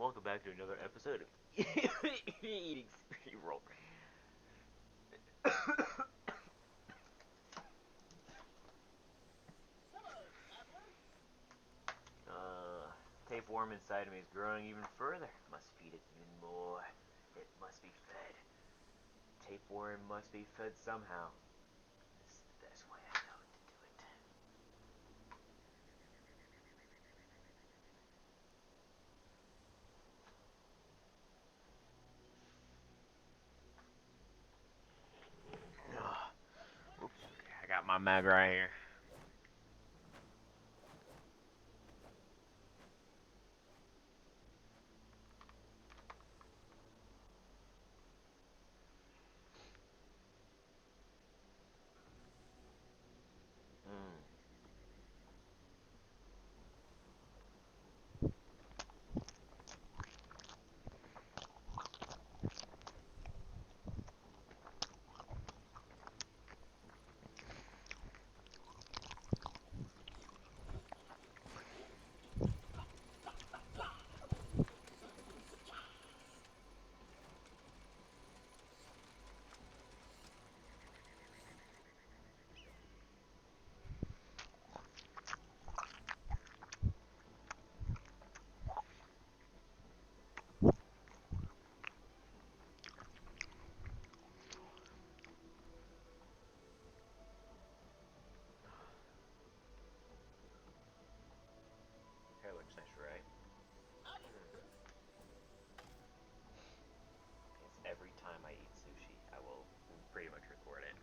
Welcome back to another episode of Eating Sushi Roll. Tapeworm inside of me is growing even further. Must feed it even more. It must be fed. Tapeworm must be fed somehow. This is the best way I know to do it. Oops. I got my mag right here. Mm. Hair looks nice, right? It's every time I eat sushi, I will pretty much record it.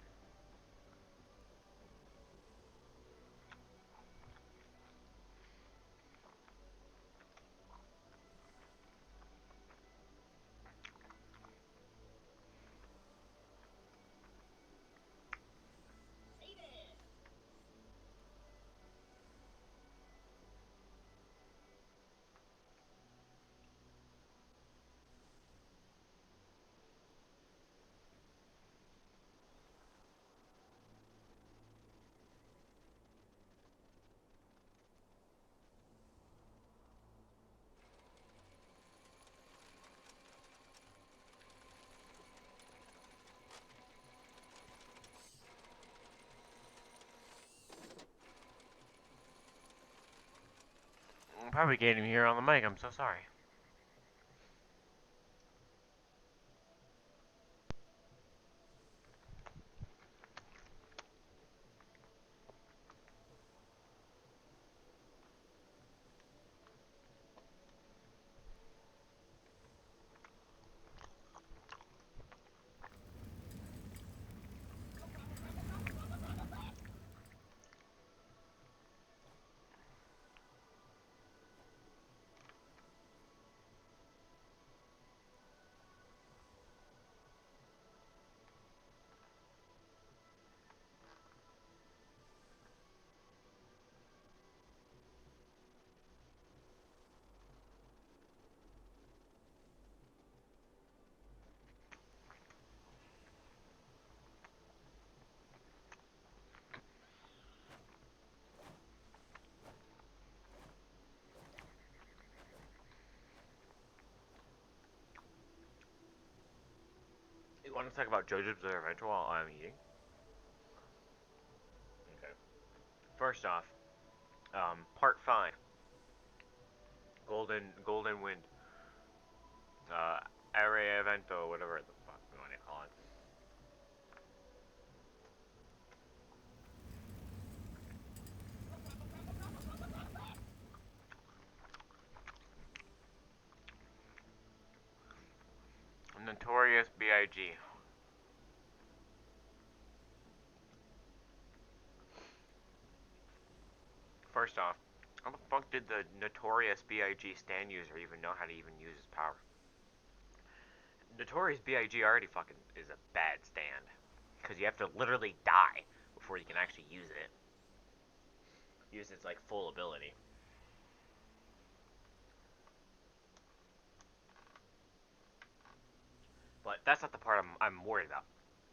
I'm probably getting here on the mic. I'm so sorry. You want to talk about JoJo's Bizarre Adventure while I'm eating? Okay. First off, Part 5, Golden Wind, Area Evento, whatever the fuck you want to call it. Notorious B.I.G. First off, how the fuck did the Notorious B.I.G. stand user even know how to even use his power? Notorious B.I.G. already fucking is a bad stand. Because you have to literally die before you can actually use it. Use its, like, full ability. But that's not the part I'm worried about.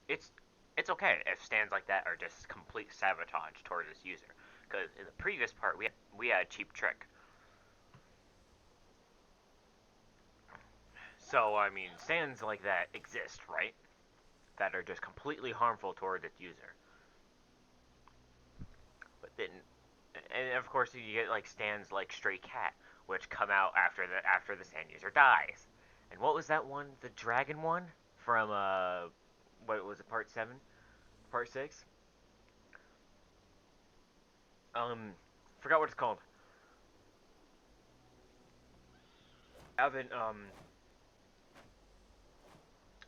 It's it's okay if stands like that are just complete sabotage towards its user. Because in the previous part we had Cheap Trick. So, I mean, stands like that exist, right? That are just completely harmful toward its user. But then, and of course, you get like stands like Stray Cat, which come out after the stand user dies. And what was that one? The dragon one from what was it? Part 7, Part 6. Forgot what it's called. I haven't I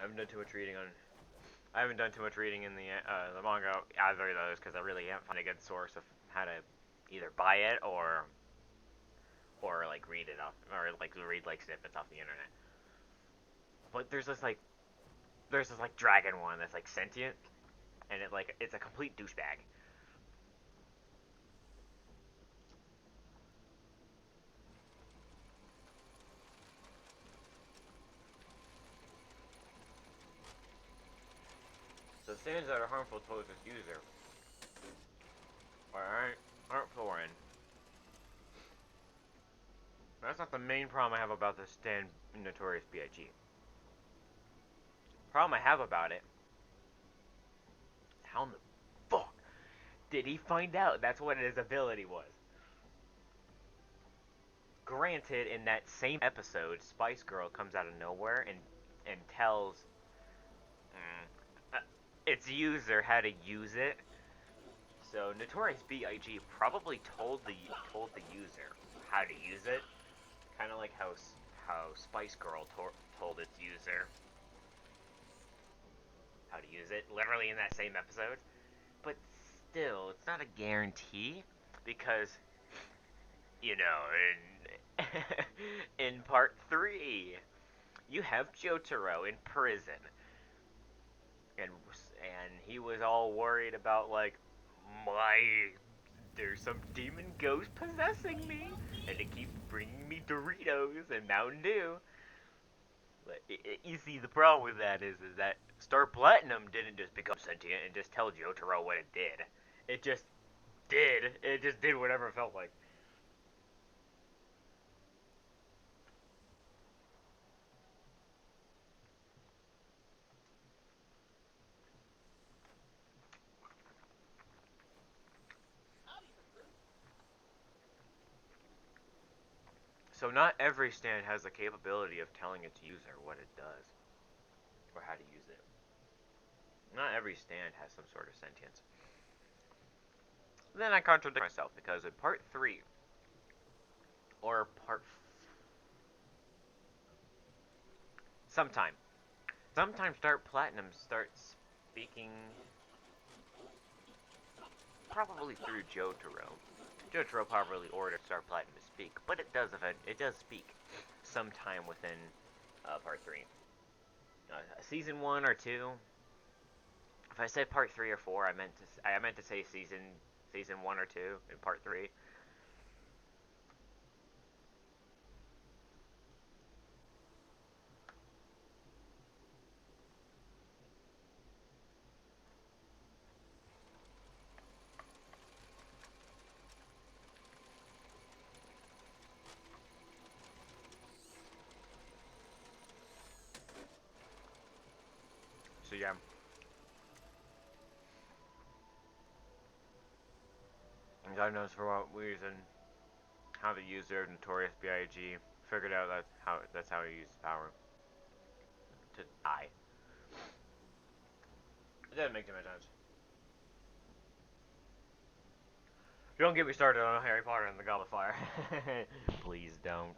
haven't done too much reading on. I haven't done too much reading in the manga either of those because I really haven't found a good source of how to either buy it or like read it off or like read like snippets off the internet. But there's this dragon one that's like sentient and it's a complete douchebag. So stands that are harmful towards its user aren't foreign. That's not the main problem I have about this stand Notorious B.I.G. Problem I have about it, how in the fuck did he find out that's what his ability was? Granted, in that same episode, Spice Girl comes out of nowhere and tells its user how to use it. So Notorious B.I.G. probably told the user how to use it, kind of like how Spice Girl told its user how to use it, literally in that same episode. But still, it's not a guarantee because in in part 3, you have Jotaro in prison, and he was all worried about like my there's some demon ghost possessing me, and it keeps bringing me Doritos and Mountain Dew. But you see, the problem with that is that Star Platinum didn't just become sentient and just tell Jotaro what it did. It just did. It just did whatever it felt like. So not every stand has the capability of telling its user what it does or how to use it. Not every stand has some sort of sentience. Then I contradict myself because in part 3 or part sometime sometimes Star Platinum starts speaking probably through Jotaro. Jotaro probably ordered Star Platinum to speak, but it does speak sometime within part 3. Season 1 or 2. If I said part 3 or 4, I meant to say season 1 or 2 in part 3. So yeah. God knows for what reason how the user of Notorious B.I.G. figured out that's how he used power to die. It doesn't make too much sense. Don't get me started on Harry Potter and the Goblet of Fire. Please don't.